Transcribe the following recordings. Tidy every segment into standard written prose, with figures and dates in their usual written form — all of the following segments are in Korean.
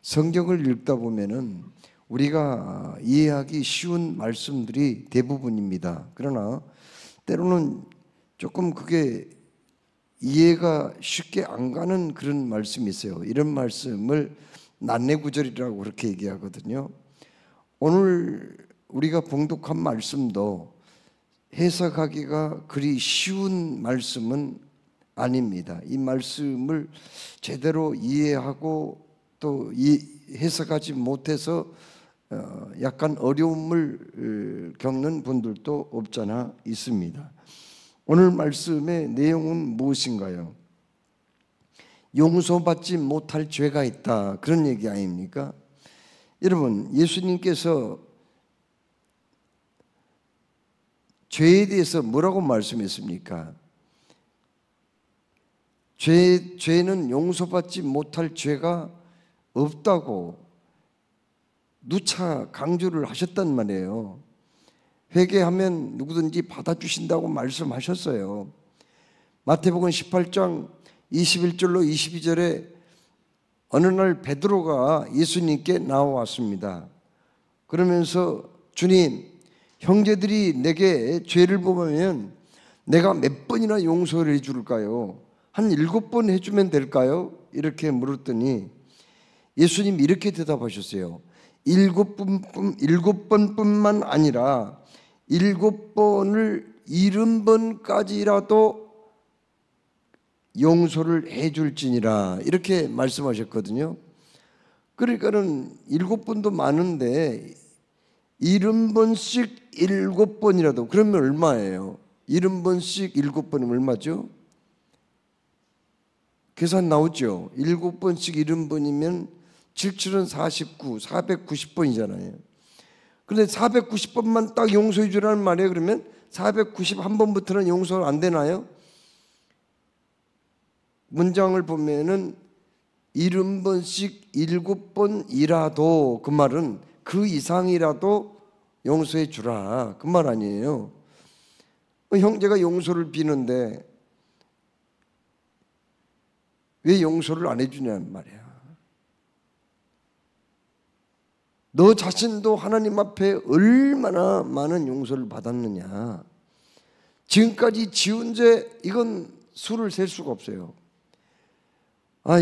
성경을 읽다 보면은 우리가 이해하기 쉬운 말씀들이 대부분입니다. 그러나 때로는 조금 그게 이해가 쉽게 안 가는 그런 말씀이 있어요. 이런 말씀을 난내구절이라고 그렇게 얘기하거든요. 오늘 우리가 봉독한 말씀도 해석하기가 그리 쉬운 말씀은 아닙니다. 이 말씀을 제대로 이해하고 또 해석하지 못해서 약간 어려움을 겪는 분들도 없잖아 있습니다. 오늘 말씀의 내용은 무엇인가요? 용서받지 못할 죄가 있다, 그런 얘기 아닙니까? 여러분, 예수님께서 죄에 대해서 뭐라고 말씀했습니까? 죄는 용서받지 못할 죄가 없다고 누차 강조를 하셨단 말이에요. 회개하면 누구든지 받아주신다고 말씀하셨어요. 마태복음 18장 21절로 22절에 어느 날 베드로가 예수님께 나와왔습니다. 그러면서 주님, 형제들이 내게 죄를 범하면 내가 몇 번이나 용서를 해줄까요? 한 7번 해주면 될까요? 이렇게 물었더니 예수님 이렇게 대답하셨어요. 7번뿐만 아니라 7번을 70번까지라도 용서를 해줄지니라, 이렇게 말씀하셨거든요. 그러니까는 7번도 많은데 70번씩 7번이라도, 그러면 얼마예요? 70번씩 7번이면 얼마죠? 계산 나오죠? 7번씩 70번이면 7, 7은 49, 490번이잖아요. 그런데 490번만 딱 용서해 주라는 말이에요. 그러면 491번부터는 용서가 안 되나요? 문장을 보면은 70번씩 7번이라도, 그 말은 그 이상이라도 용서해 주라, 그 말 아니에요. 형제가 용서를 비는데 왜 용서를 안 해주냐는 말이야. 너 자신도 하나님 앞에 얼마나 많은 용서를 받았느냐. 지금까지 지은 죄, 이건 수를 셀 수가 없어요.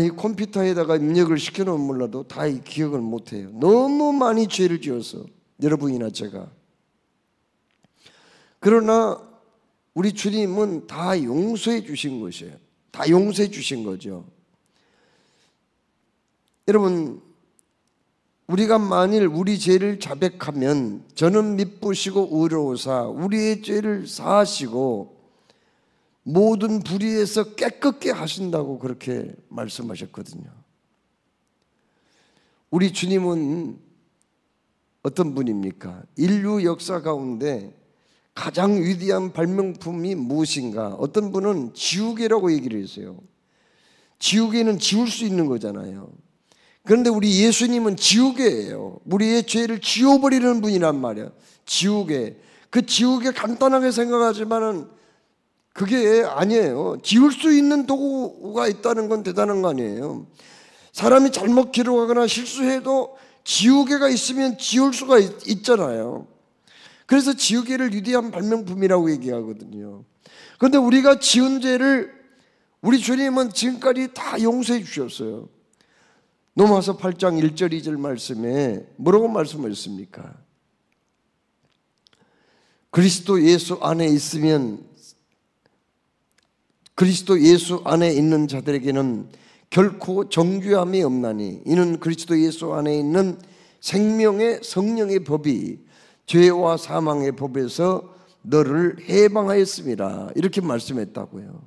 이 컴퓨터에다가 입력을 시켜놓으면 몰라도 다 기억을 못해요. 너무 많이 죄를 지어서, 여러분이나 제가. 그러나 우리 주님은 다 용서해 주신 것이에요. 다 용서해 주신 거죠. 여러분, 우리가 만일 우리 죄를 자백하면 저는 미쁘시고 의로우사 우리의 죄를 사하시고 모든 불의에서 깨끗게 하신다고 그렇게 말씀하셨거든요. 우리 주님은 어떤 분입니까? 인류 역사 가운데 가장 위대한 발명품이 무엇인가? 어떤 분은 지우개라고 얘기를 했어요. 지우개는 지울 수 있는 거잖아요. 그런데 우리 예수님은 지우개예요. 우리의 죄를 지워버리는 분이란 말이에요. 지우개. 그 지우개 간단하게 생각하지만은 그게 아니에요. 지울 수 있는 도구가 있다는 건 대단한 거 아니에요. 사람이 잘못 기록하거나 실수해도 지우개가 있으면 지울 수가 있잖아요. 그래서 지우개를 위대한 발명품이라고 얘기하거든요. 그런데 우리가 지은 죄를 우리 주님은 지금까지 다 용서해 주셨어요. 로마서 8장 1절 2절 말씀에 뭐라고 말씀하셨습니까? 그리스도 예수 안에 있는 자들에게는 결코 정죄함이 없나니 이는 그리스도 예수 안에 있는 생명의 성령의 법이 죄와 사망의 법에서 너를 해방하였습니다. 이렇게 말씀했다고요.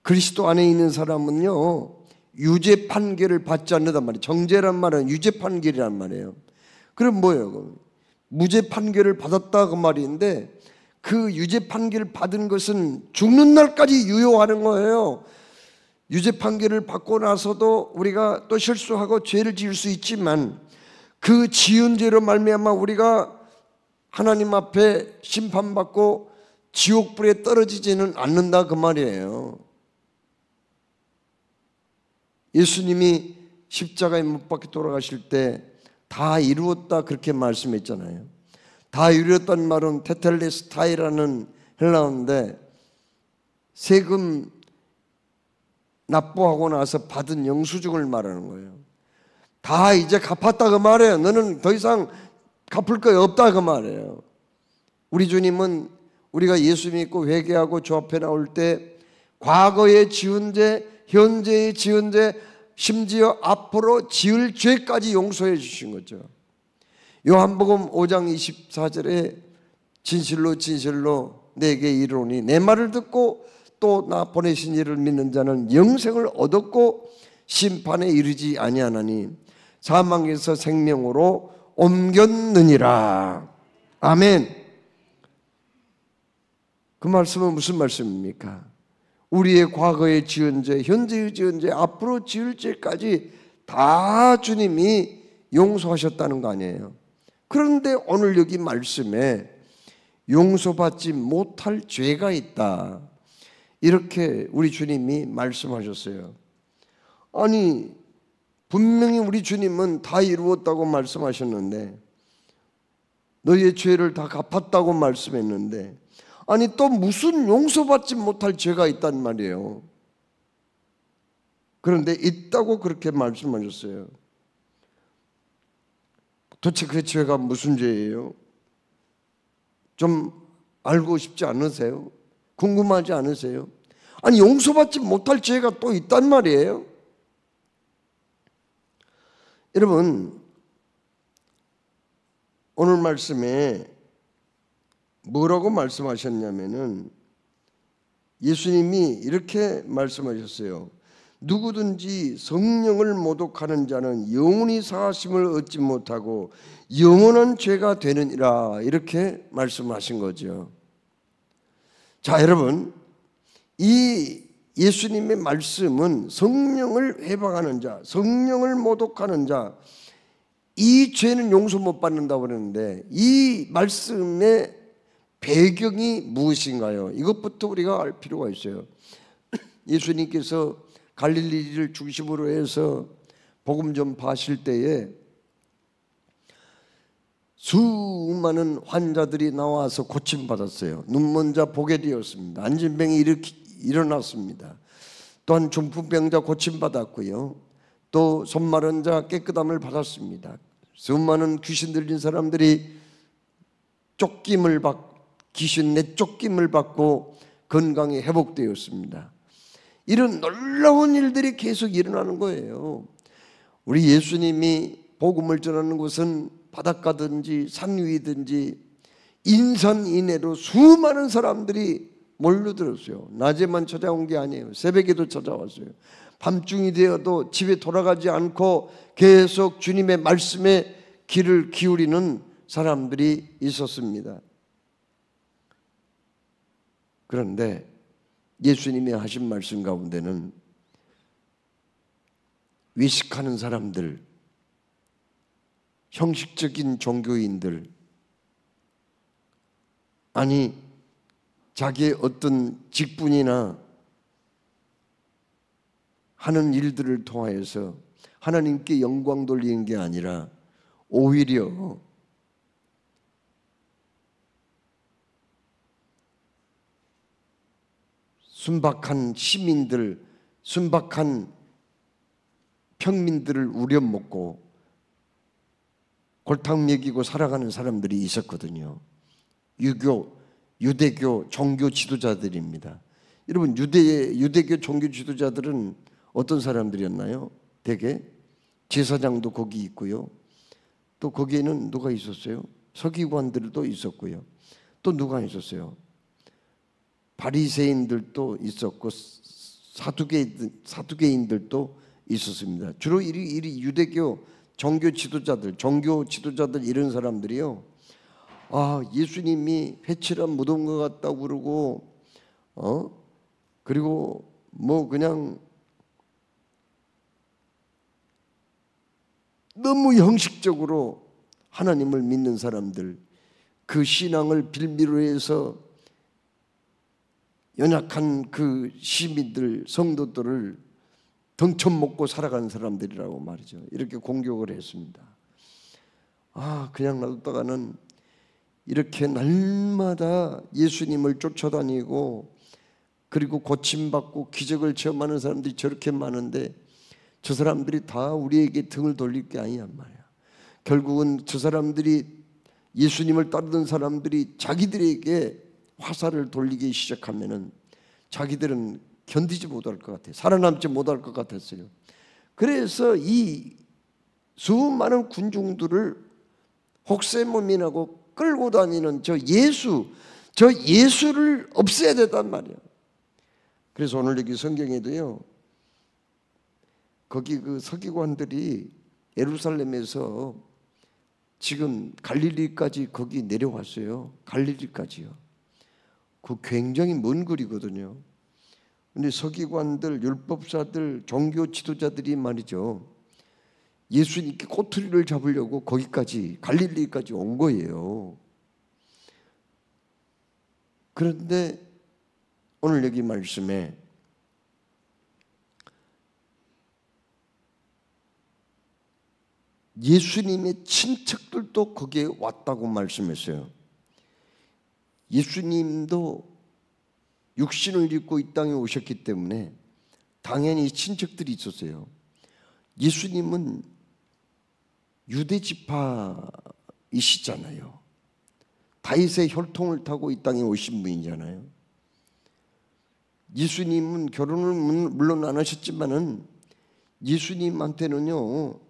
그리스도 안에 있는 사람은요, 유죄 판결을 받지 않는단 말이에요. 정죄란 말은 유죄 판결이란 말이에요. 그럼 뭐예요? 무죄 판결을 받았다 그 말인데 그 유죄 판결을 받은 것은 죽는 날까지 유효하는 거예요. 유죄 판결을 받고 나서도 우리가 또 실수하고 죄를 지을 수 있지만 그 지은 죄로 말미암아 우리가 하나님 앞에 심판받고 지옥불에 떨어지지는 않는다 그 말이에요. 예수님이 십자가에 못 박혀 돌아가실 때 다 이루었다 그렇게 말씀했잖아요. 다 이루었다는 말은 테텔레스타이라는 헬라어인데 세금 납부하고 나서 받은 영수증을 말하는 거예요. 다 이제 갚았다 그 말이에요. 너는 더 이상 갚을 거 없다 그 말이에요. 우리 주님은 우리가 예수 믿고 회개하고 주 앞에 나올 때 과거에 지은 죄, 현재에 지은 죄, 심지어 앞으로 지을 죄까지 용서해 주신 거죠. 요한복음 5장 24절에 진실로 진실로 내게 이르노니 내 말을 듣고 또 나 보내신 이를 믿는 자는 영생을 얻었고 심판에 이르지 아니하나니 사망에서 생명으로 옮겼느니라. 아멘. 그 말씀은 무슨 말씀입니까? 우리의 과거에 지은 죄, 현재의 지은 죄, 앞으로 지을 죄까지 다 주님이 용서하셨다는 거 아니에요. 그런데 오늘 여기 말씀에 용서받지 못할 죄가 있다, 이렇게 우리 주님이 말씀하셨어요. 아니, 분명히 우리 주님은 다 이루었다고 말씀하셨는데, 너희의 죄를 다 갚았다고 말씀했는데, 아니 또 무슨 용서받지 못할 죄가 있단 말이에요. 그런데 있다고 그렇게 말씀하셨어요. 도대체 그 죄가 무슨 죄예요? 좀 알고 싶지 않으세요? 궁금하지 않으세요? 아니 용서받지 못할 죄가 또 있단 말이에요. 여러분, 오늘 말씀에 뭐라고 말씀하셨냐면은 예수님이 이렇게 말씀하셨어요. 누구든지 성령을 모독하는 자는 영원히 사하심을 얻지 못하고 영원한 죄가 되느니라, 이렇게 말씀하신 거죠. 자, 여러분, 이 예수님의 말씀은 성령을 회방하는 자, 성령을 모독하는 자, 이 죄는 용서 못 받는다고 그러는데 이 말씀의 배경이 무엇인가요? 이것부터 우리가 알 필요가 있어요. 예수님께서 갈릴리를 중심으로 해서 복음 전파하실 때에 수많은 환자들이 나와서 고침받았어요. 눈먼 자 보게 되었습니다. 안진병이 일어났습니다. 또한 중풍병자 고침받았고요. 또 손마른 자 깨끗함을 받았습니다. 수많은 귀신 들린 사람들이 쫓김을 받고 귀신 내쫓김을 받고 건강이 회복되었습니다. 이런 놀라운 일들이 계속 일어나는 거예요. 우리 예수님이 복음을 전하는 곳은 바닷가든지 산 위든지 인산인해로 수많은 사람들이 몰려들었어요. 낮에만 찾아온 게 아니에요. 새벽에도 찾아왔어요. 밤중이 되어도 집에 돌아가지 않고 계속 주님의 말씀에 귀를 기울이는 사람들이 있었습니다. 그런데 예수님이 하신 말씀 가운데는 외식하는 사람들, 형식적인 종교인들, 아니 자기의 어떤 직분이나 하는 일들을 통하여서 하나님께 영광 돌리는 게 아니라 오히려 순박한 시민들, 순박한 평민들을 우려먹고 골탕 먹이고 살아가는 사람들이 있었거든요. 유대교 종교 지도자들입니다. 여러분, 유대교 종교 지도자들은 어떤 사람들이었나요? 대개 제사장도 거기 있고요. 또 거기에는 누가 있었어요? 서기관들도 있었고요. 또 누가 있었어요? 바리새인들도 있었고 사두개인들도 있었습니다. 주로 이 유대교 종교 지도자들 이런 사람들이요. 예수님이 회칠한 무덤 것 같다고 그러고, 그리고 뭐 그냥 너무 형식적으로 하나님을 믿는 사람들, 그 신앙을 빌미로 해서 연약한 그 시민들, 성도들을 덩천 먹고 살아가는 사람들이라고 말이죠. 이렇게 공격을 했습니다. 그냥 놔뒀다가는 이렇게 날마다 예수님을 쫓아다니고 그리고 고침받고 기적을 체험하는 사람들이 저렇게 많은데 저 사람들이 다 우리에게 등을 돌릴 게 아니란 말이야. 결국은 저 사람들이 예수님을 따르던 사람들이 자기들에게 화살을 돌리기 시작하면은 자기들은 견디지 못할 것 같아요. 살아남지 못할 것 같았어요. 그래서 이 수많은 군중들을 혹세무민하고 끌고 다니는 저 예수를 없애야 된단 말이에요. 그래서 오늘 여기 성경에도요, 거기 그 서기관들이 예루살렘에서 지금 갈릴리까지 거기 내려왔어요. 갈릴리까지요. 그 굉장히 먼 거리거든요. 근데 서기관들, 율법사들, 종교 지도자들이 말이죠, 예수님께 꼬투리를 잡으려고 거기까지 갈릴리까지 온 거예요. 그런데 오늘 여기 말씀에 예수님의 친척들도 거기에 왔다고 말씀했어요. 예수님도 육신을 입고 이 땅에 오셨기 때문에 당연히 친척들이 있었어요. 예수님은 유대 지파이시잖아요. 다윗의 혈통을 타고 이 땅에 오신 분이잖아요. 예수님은 결혼을 물론 안 하셨지만은 예수님한테는요,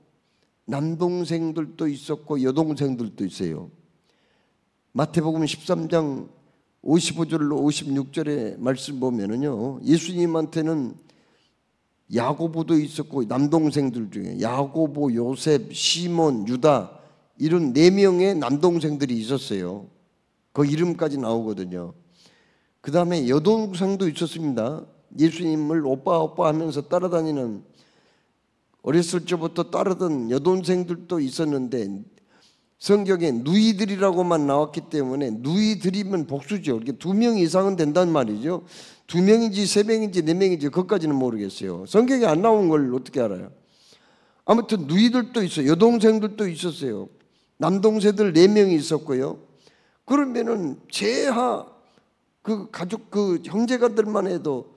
남동생들도 있었고 여동생들도 있어요. 마태복음 13장 55절로 56절의 말씀 보면은요, 예수님한테는 야고보도 있었고 남동생들 중에 야고보, 요셉, 시몬, 유다 이런 4명의 남동생들이 있었어요. 그 이름까지 나오거든요. 그 다음에 여동생도 있었습니다. 예수님을 오빠 하면서 따라다니는, 어렸을 적부터 따르던 여동생들도 있었는데 성경에 누이들이라고만 나왔기 때문에 누이들이면 복수죠. 이렇게 2명 이상은 된단 말이죠. 2명인지 3명인지 4명인지 그것까지는 모르겠어요. 성경에 안 나온 걸 어떻게 알아요? 아무튼 누이들도 있어요. 여동생들도 있었어요. 남동생들 4명이 있었고요. 그러면은 제하 그 가족 그 형제가들만 해도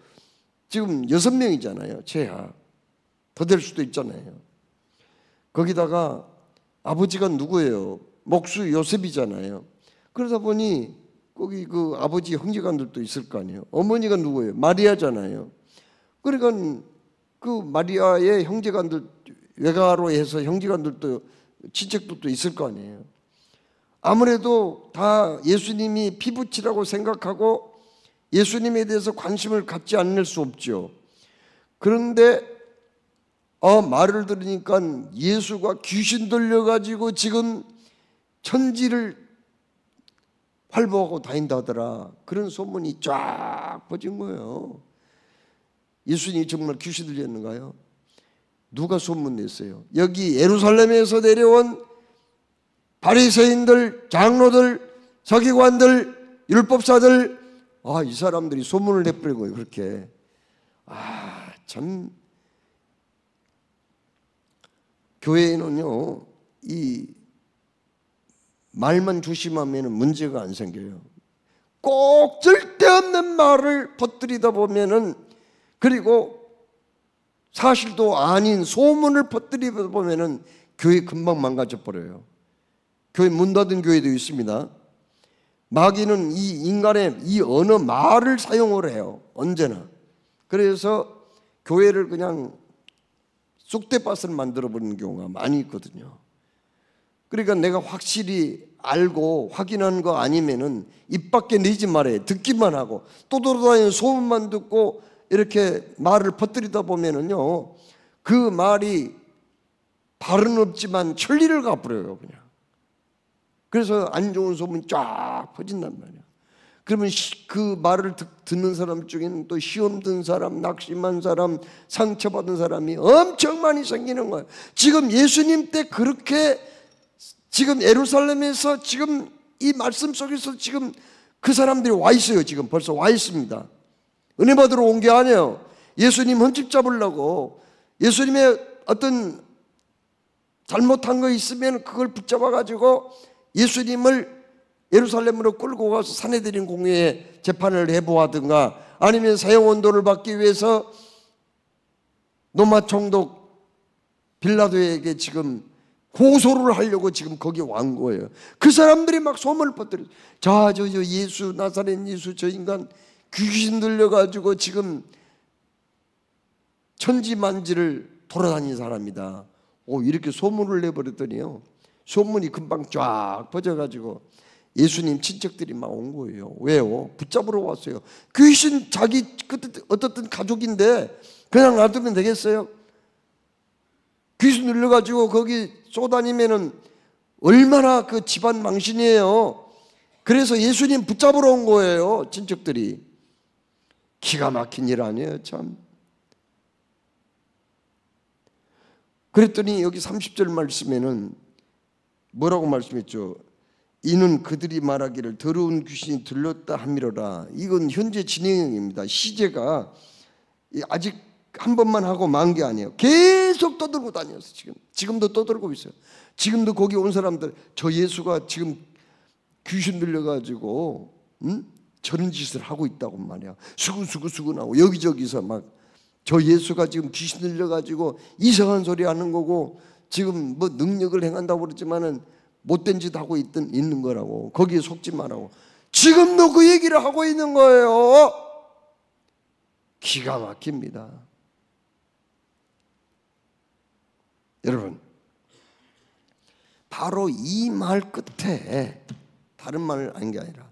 지금 6명이잖아요. 제하 더 될 수도 있잖아요. 거기다가 아버지가 누구예요? 목수 요셉이잖아요. 그러다 보니 거기 그 아버지 형제간들도 있을 거 아니에요. 어머니가 누구예요? 마리아잖아요. 그러니까 그 마리아의 형제간들, 외가로 해서 형제간들도 친척들도 있을 거 아니에요. 아무래도 다 예수님이 피부치라고 생각하고 예수님에 대해서 관심을 갖지 않을 수 없죠. 그런데 말을 들으니까 예수가 귀신 들려가지고 지금 천지를 활보하고 다닌다더라. 그런 소문이 쫙 퍼진 거예요. 예수님이 정말 귀신 들렸는가요? 누가 소문냈어요? 여기 예루살렘에서 내려온 바리새인들, 장로들, 서기관들, 율법사들, 이 사람들이 소문을 내버린 거예요. 그렇게. 참 교회에는요, 이 말만 조심하면 문제가 안 생겨요. 꼭 쓸데없는 말을 퍼뜨리다 보면은, 그리고 사실도 아닌 소문을 퍼뜨리다 보면은 교회 금방 망가져 버려요. 교회 문 닫은 교회도 있습니다. 마귀는 이 인간의 이 언어 말을 사용을 해요. 언제나. 그래서 교회를 그냥 쑥대밭을 만들어버리는 경우가 많이 있거든요. 그러니까 내가 확실히 알고 확인한 거 아니면은 입 밖에 내지 말아요. 듣기만 하고 또 돌아다니는 소문만 듣고 이렇게 말을 퍼뜨리다 보면은요, 그 말이 발은 없지만 천리를 가버려요, 그냥. 그래서 안 좋은 소문이 쫙 퍼진단 말이야. 그러면 그 말을 듣는 사람 중에는 또 시험 든 사람, 낙심한 사람, 상처받은 사람이 엄청 많이 생기는 거예요. 지금 예수님 때 그렇게 지금 예루살렘에서 지금 이 말씀 속에서 지금 그 사람들이 와 있어요. 지금 벌써 와 있습니다. 은혜 받으러 온 게 아니에요. 예수님 흠집 잡으려고 예수님의 어떤 잘못한 거 있으면 그걸 붙잡아 가지고 예수님을 예루살렘으로 끌고 가서 산헤드린 공회에 재판을 해보하든가, 아니면 사형 원도를 받기 위해서 로마 총독 빌라도에게 지금 고소를 하려고 지금 거기 완 거예요. 그 사람들이 막 소문을 퍼뜨려요. 자, 저 예수, 나사렛 예수, 저 인간 귀신 들려가지고 지금 천지만지를 돌아다닌 사람이다. 이렇게 소문을 내버렸더니요, 소문이 금방 쫙 퍼져가지고 예수님 친척들이 막 온 거예요. 왜요? 붙잡으러 왔어요. 귀신 자기 어떻든 가족인데 그냥 놔두면 되겠어요? 귀신 눌려가지고 거기 쏘다니면은 얼마나 그 집안 망신이에요. 그래서 예수님 붙잡으러 온 거예요, 친척들이. 기가 막힌 일 아니에요, 참. 그랬더니 여기 30절 말씀에는 뭐라고 말씀했죠? 이는 그들이 말하기를 더러운 귀신이 들렸다 함이로라. 이건 현재 진행형입니다. 시제가 아직 한 번만 하고 만 게 아니에요. 계속 떠들고 다녔어요. 지금도 떠들고 있어요. 지금도 거기 온 사람들, 저 예수가 지금 귀신 들려가지고 저런 짓을 하고 있다고 말이야. 수근수근하고 여기저기서 막 저 예수가 지금 귀신 들려가지고 이상한 소리 하는 거고, 지금 뭐 능력을 행한다고 그러지만은 못된 짓 하고 있는 거라고. 거기에 속지 말라고. 지금도 그 얘기를 하고 있는 거예요. 기가 막힙니다. 여러분, 바로 이 말 끝에, 다른 말을 아닌 게 아니라,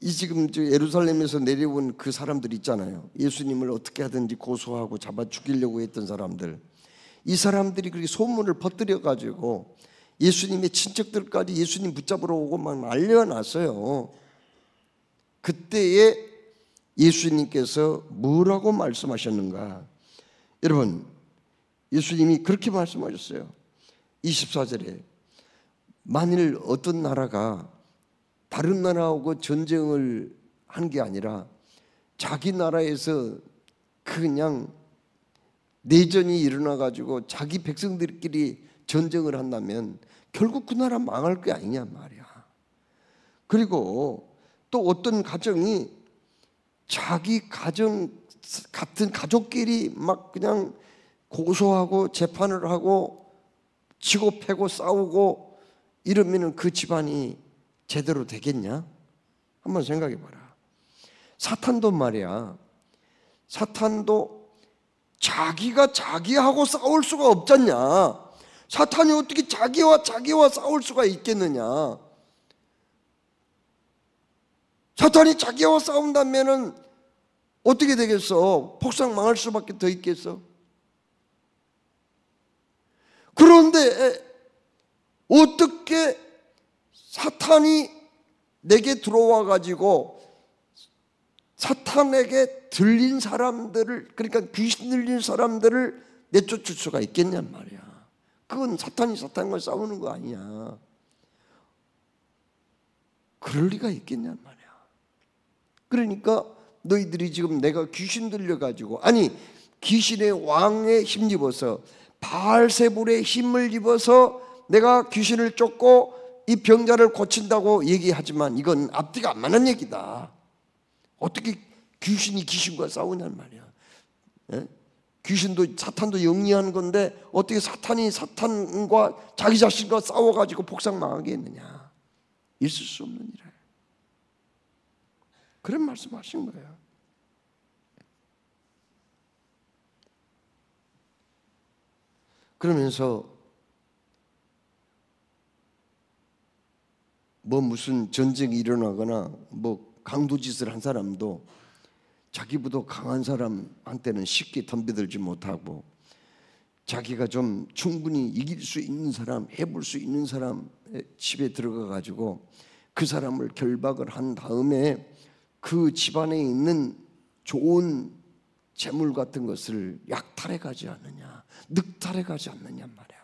이 지금 예루살렘에서 내려온 그 사람들 있잖아요. 예수님을 어떻게 하든지 고소하고 잡아 죽이려고 했던 사람들. 이 사람들이 그렇게 소문을 퍼뜨려 가지고 예수님의 친척들까지 예수님 붙잡으러 오고 막 알려놨어요. 그때에 예수님께서 뭐라고 말씀하셨는가? 여러분, 예수님이 그렇게 말씀하셨어요. 24절에 만일 어떤 나라가 다른 나라하고 전쟁을 한 게 아니라 자기 나라에서 그냥 내전이 일어나 가지고 자기 백성들끼리 전쟁을 한다면 결국 그 나라 망할 게 아니냐 말이야. 그리고 또 어떤 가정이 자기 가정 같은 가족끼리 막 그냥 고소하고 재판을 하고 치고 패고 싸우고 이러면은 그 집안이 제대로 되겠냐? 한번 생각해 봐라. 사탄도 말이야. 사탄도 자기가 자기하고 싸울 수가 없잖냐. 사탄이 어떻게 자기와 싸울 수가 있겠느냐. 사탄이 자기와 싸운다면은 어떻게 되겠어? 폭삭 망할 수밖에 더 있겠어? 그런데 어떻게 사탄이 내게 들어와 가지고 사탄에게 들린 사람들을, 그러니까 귀신 들린 사람들을 내쫓을 수가 있겠냔 말이야. 그건 사탄이 사탄과 싸우는 거 아니야. 그럴 리가 있겠냔 말이야. 그러니까 너희들이 지금 내가 귀신 들려가지고, 아니 귀신의 왕에 힘입어서 바알세불의 힘을 입어서 내가 귀신을 쫓고 이 병자를 고친다고 얘기하지만 이건 앞뒤가 안 맞는 얘기다. 어떻게 귀신이 귀신과 싸우냔 말이야. 예? 귀신도 사탄도 영리한 건데 어떻게 사탄이 사탄과 자기 자신과 싸워가지고 폭삭 망하게 했느냐. 있을 수 없는 일이에요. 그런 말씀하신 거예요. 그러면서 뭐 무슨 전쟁이 일어나거나 뭐 강도짓을 한 사람도 자기보다 강한 사람한테는 쉽게 덤벼들지 못하고 자기가 좀 충분히 이길 수 있는 사람, 해볼 수 있는 사람 집에 들어가 가지고 그 사람을 결박을 한 다음에 그 집안에 있는 좋은 재물 같은 것을 약탈해 가지 않느냐, 늑탈해 가지 않느냐 말이야.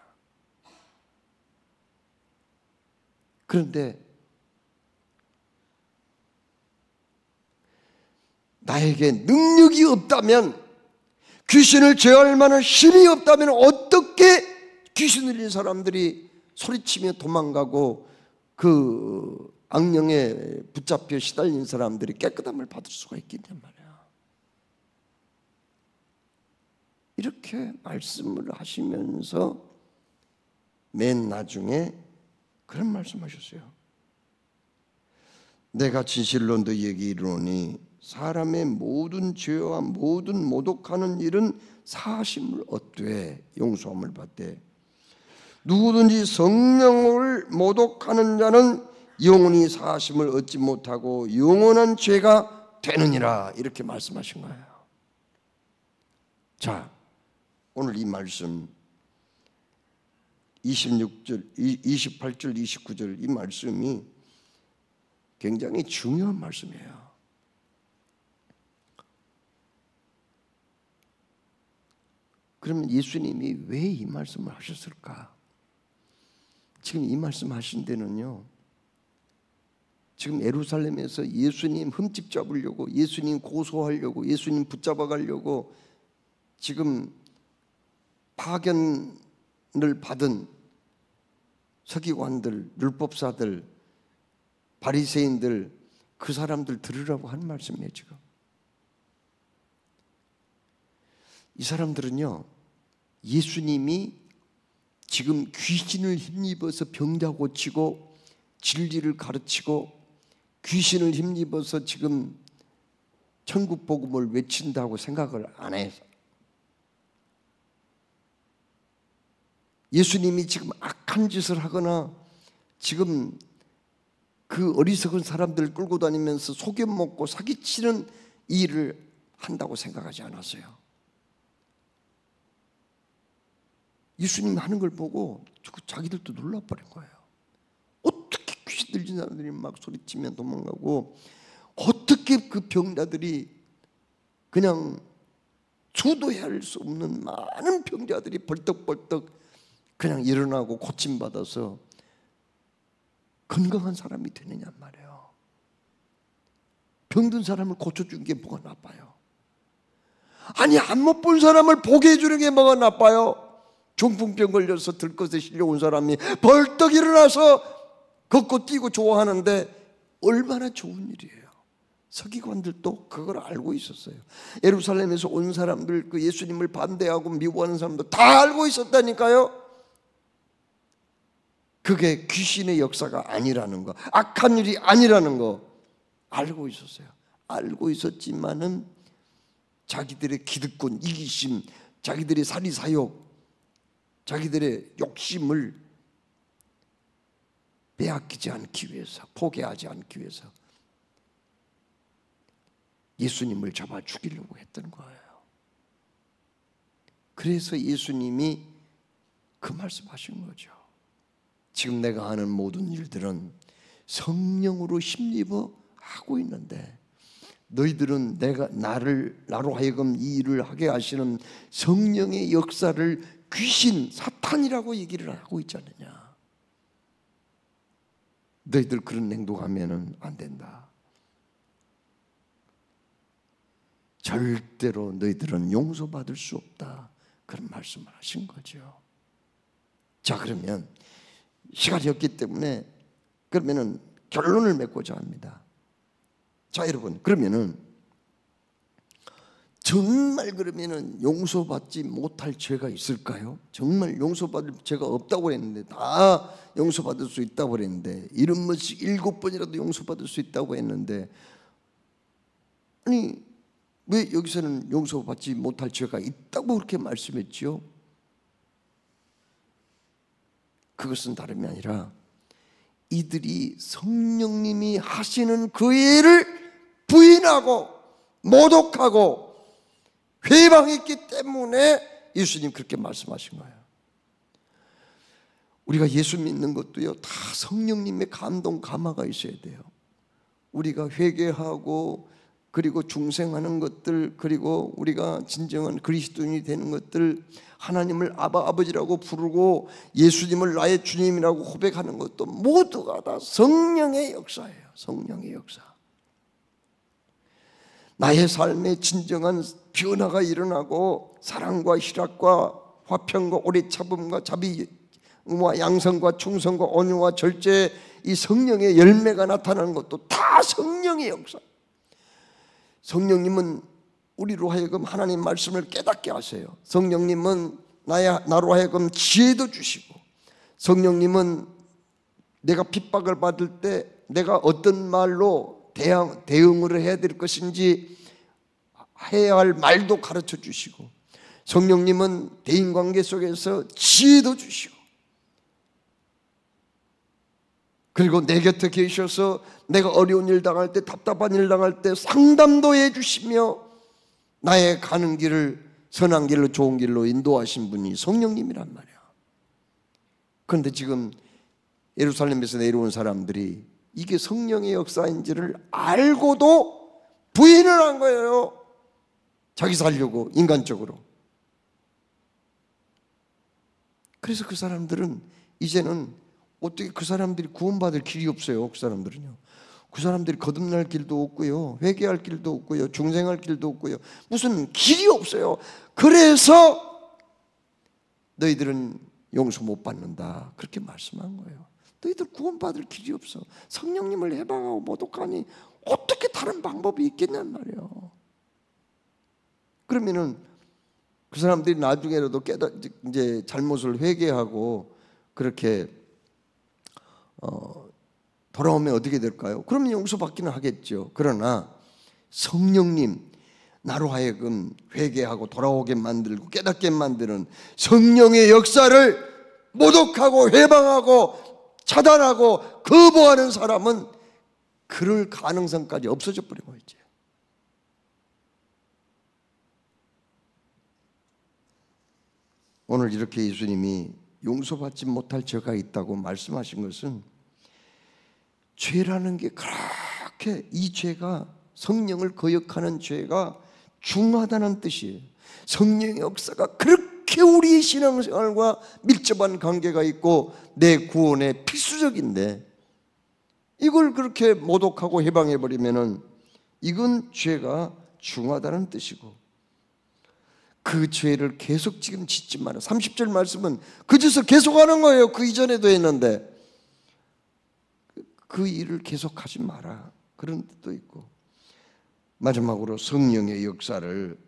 그런데 나에게 능력이 없다면 귀신을 제어할 만한 힘이 없다면 어떻게 귀신 들린 사람들이 소리치며 도망가고 그 악령에 붙잡혀 시달린 사람들이 깨끗함을 받을 수가 있겠냔 말이야. 이렇게 말씀을 하시면서 맨 나중에 그런 말씀하셨어요. 내가 진실로 너희에게 이르노니 사람의 모든 죄와 모든 모독하는 일은 사하심을 얻되 용서함을 받되 누구든지 성령을 모독하는 자는 영원히 사하심을 얻지 못하고 영원한 죄가 되느니라. 이렇게 말씀하신 거예요. 자, 오늘 이 말씀 26절, 28절, 29절 이 말씀이 굉장히 중요한 말씀이에요. 그러면 예수님이 왜 이 말씀을 하셨을까? 지금 이 말씀 하신 데는요, 지금 예루살렘에서 예수님 흠집 잡으려고, 예수님 고소하려고, 예수님 붙잡아 가려고 지금 파견을 받은 서기관들, 율법사들, 바리새인들, 그 사람들 들으라고 한 말씀이에요. 지금 이 사람들은요, 예수님이 지금 귀신을 힘입어서 병자 고치고 진리를 가르치고 귀신을 힘입어서 지금 천국 복음을 외친다고 생각을 안 해요. 예수님이 지금 악한 짓을 하거나 지금 그 어리석은 사람들을 끌고 다니면서 속여먹고 사기치는 일을 한다고 생각하지 않았어요. 예수님이 하는 걸 보고 자기들도 놀라버린 거예요. 어떻게 귀신 들린 사람들이 막 소리치며 도망가고, 어떻게 그 병자들이 그냥 주도할 수 없는 많은 병자들이 벌떡벌떡 그냥 일어나고 고침받아서 건강한 사람이 되느냐 말이에요. 병든 사람을 고쳐주는 게 뭐가 나빠요? 아니, 안 못 본 사람을 보게 해주는 게 뭐가 나빠요? 중풍병 걸려서 들것에 실려온 사람이 벌떡 일어나서 걷고 뛰고 좋아하는데 얼마나 좋은 일이에요. 서기관들도 그걸 알고 있었어요. 예루살렘에서 온 사람들, 그 예수님을 반대하고 미워하는 사람들 다 알고 있었다니까요. 그게 귀신의 역사가 아니라는 거, 악한 일이 아니라는 거 알고 있었어요. 알고 있었지만은 자기들의 기득권, 이기심, 자기들의 사리사욕, 자기들의 욕심을 빼앗기지 않기 위해서, 포기하지 않기 위해서 예수님을 잡아 죽이려고 했던 거예요. 그래서 예수님이 그 말씀하신 거죠. 지금 내가 하는 모든 일들은 성령으로 힘입어 하고 있는데 너희들은 나로 하여금 이 일을 하게 하시는 성령의 역사를 귀신, 사탄이라고 얘기를 하고 있지 않느냐. 너희들 그런 행동하면 안 된다. 절대로 너희들은 용서받을 수 없다. 그런 말씀을 하신 거죠. 자, 그러면 시간이 없기 때문에 그러면은 결론을 맺고자 합니다. 자, 여러분, 그러면은 정말 그러면은 용서받지 못할 죄가 있을까요? 정말 용서받을 죄가 없다고 했는데, 다 용서받을 수 있다고 했는데, 70번씩 7번이라도 용서받을 수 있다고 했는데, 아니 왜 여기서는 용서받지 못할 죄가 있다고 그렇게 말씀했지요? 그것은 다름이 아니라 이들이 성령님이 하시는 그 일을 부인하고 모독하고 회방했기 때문에 예수님 그렇게 말씀하신 거예요. 우리가 예수 믿는 것도요, 다 성령님의 감동 감화가 있어야 돼요. 우리가 회개하고 그리고 중생하는 것들, 그리고 우리가 진정한 그리스도인이 되는 것들, 하나님을 아버지라고 부르고 예수님을 나의 주님이라고 고백하는 것도 모두가 다 성령의 역사예요. 성령의 역사. 나의 삶에 진정한 변화가 일어나고 사랑과 희락과 화평과 오래 참음과 자비와 양성과 충성과 온유와 절제, 이 성령의 열매가 나타나는 것도 다 성령의 역사. 성령님은 우리로 하여금 하나님 말씀을 깨닫게 하세요. 성령님은 나로 하여금 지혜도 주시고, 성령님은 내가 핍박을 받을 때 내가 어떤 말로 대응을 해야 될 것인지 해야 할 말도 가르쳐 주시고, 성령님은 대인관계 속에서 지혜도 주시고, 그리고 내 곁에 계셔서 내가 어려운 일 당할 때, 답답한 일 당할 때 상담도 해주시며 나의 가는 길을 선한 길로 좋은 길로 인도하신 분이 성령님이란 말이야. 그런데 지금 예루살렘에서 내려온 사람들이 이게 성령의 역사인지를 알고도 부인을 한 거예요. 자기 살려고, 인간적으로. 그래서 그 사람들은 이제는 어떻게, 그 사람들이 구원받을 길이 없어요. 그 사람들은요, 그 사람들이 거듭날 길도 없고요, 회개할 길도 없고요, 중생할 길도 없고요, 무슨 길이 없어요. 그래서 너희들은 용서 못 받는다, 그렇게 말씀한 거예요. 너희들 구원받을 길이 없어. 성령님을 해방하고 모독하니 어떻게 다른 방법이 있겠냔 말이에요. 그러면은 그 사람들이 나중에라도 이제 잘못을 회개하고 그렇게 돌아오면 어떻게 될까요? 그러면 용서받기는 하겠죠. 그러나 성령님, 나로 하여금 회개하고 돌아오게 만들고 깨닫게 만드는 성령의 역사를 모독하고 회방하고 차단하고 거부하는 사람은 그럴 가능성까지 없어져 버리고 있죠. 오늘 이렇게 예수님이 용서받지 못할 죄가 있다고 말씀하신 것은, 죄라는 게 그렇게, 이 죄가, 성령을 거역하는 죄가 중하다는 뜻이에요. 성령의 역사가 그렇게 우리의 신앙생활과 밀접한 관계가 있고 내 구원에 필수적인데, 이걸 그렇게 모독하고 해방해버리면은 이건 죄가 중하다는 뜻이고, 그 죄를 계속 지금 짓지 마라. 30절 말씀은 그 짓을 계속하는 거예요. 그 이전에도 했는데 그 일을 계속하지 마라, 그런 뜻도 있고, 마지막으로 성령의 역사를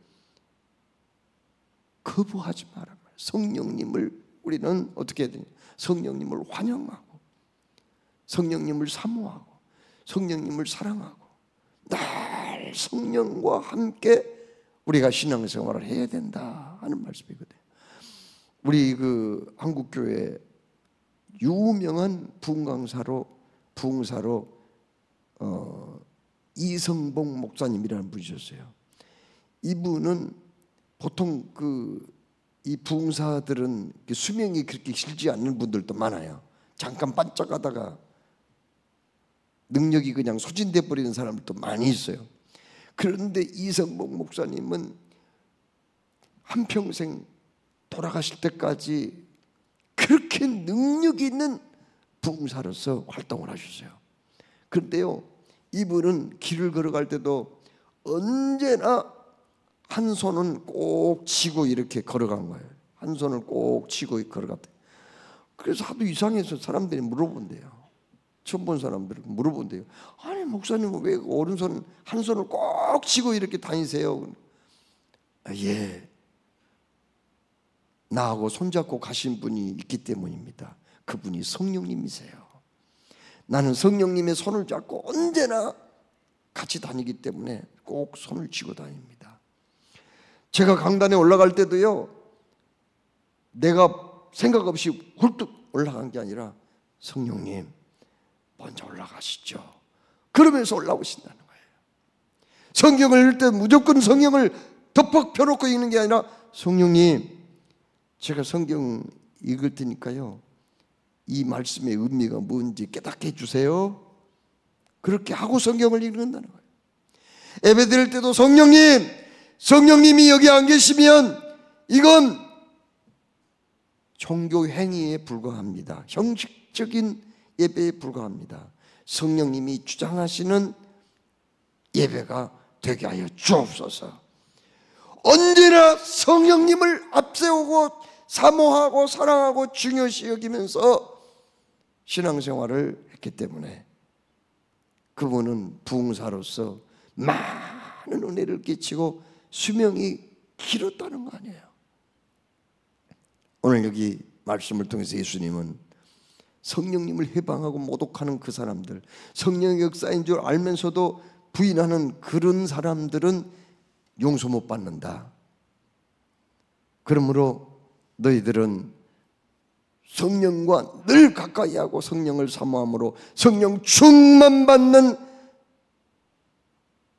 거부하지 마라. 성령님을 우리는 어떻게 해야 되냐? 성령님을 환영하고, 성령님을 사모하고, 성령님을 사랑하고, 늘 성령과 함께 우리가 신앙생활을 해야 된다 하는 말씀이거든요. 우리 그 한국교회 유명한 부흥사로 이성봉 목사님이라는 분이셨어요. 이분은 보통 이 부흥사들은 수명이 그렇게 길지 않는 분들도 많아요. 잠깐 반짝하다가 능력이 그냥 소진돼 버리는 사람들도 많이 있어요. 그런데 이성봉 목사님은 한평생 돌아가실 때까지 그렇게 능력이 있는 부흥사로서 활동을 하셨어요. 그런데요, 이분은 길을 걸어갈 때도 언제나 한 손은 꼭 쥐고 이렇게 걸어간 거예요. 한 손을 꼭 쥐고 걸어갔대요. 그래서 하도 이상해서 사람들이 물어본대요. 처음 본 사람들은 물어본대요. 아니, 목사님은 왜 오른손 한 손을 꼭 쥐고 이렇게 다니세요? 예, 나하고 손잡고 가신 분이 있기 때문입니다. 그분이 성령님이세요. 나는 성령님의 손을 잡고 언제나 같이 다니기 때문에 꼭 손을 쥐고 다닙니다. 제가 강단에 올라갈 때도요, 내가 생각 없이 훌뚝 올라간 게 아니라 성령님 먼저 올라가시죠, 그러면서 올라오신다는 거예요. 성경을 읽을 때 무조건 성경을 덮어 펴놓고 읽는 게 아니라, 성령님 제가 성경 읽을 테니까요, 이 말씀의 의미가 뭔지 깨닫게 해주세요. 그렇게 하고 성경을 읽는다는 거예요. 예배 드릴 때도 성령님이 여기 안 계시면 이건 종교 행위에 불과합니다. 형식적인 예배에 불과합니다. 성령님이 주장하시는 예배가 되게 하여 주옵소서. 언제나 성령님을 앞세우고 사모하고 사랑하고 중요시 여기면서 신앙생활을 했기 때문에 그분은 부흥사로서 많은 은혜를 끼치고 수명이 길었다는 거 아니에요. 오늘 여기 말씀을 통해서 예수님은 성령님을 해방하고 모독하는 그 사람들, 성령의 역사인 줄 알면서도 부인하는 그런 사람들은 용서 못 받는다. 그러므로 너희들은 성령과 늘 가까이하고 성령을 사모함으로 성령 충만 받는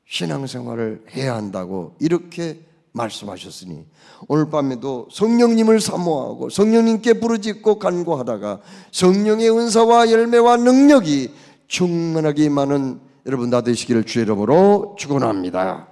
신앙생활을 해야 한다고 이렇게 말씀하셨으니 오늘 밤에도 성령님을 사모하고 성령님께 부르짖고 간구하다가 성령의 은사와 열매와 능력이 충만하게 임하는 여러분 다 되시기를 주의 이름으로 축원합니다.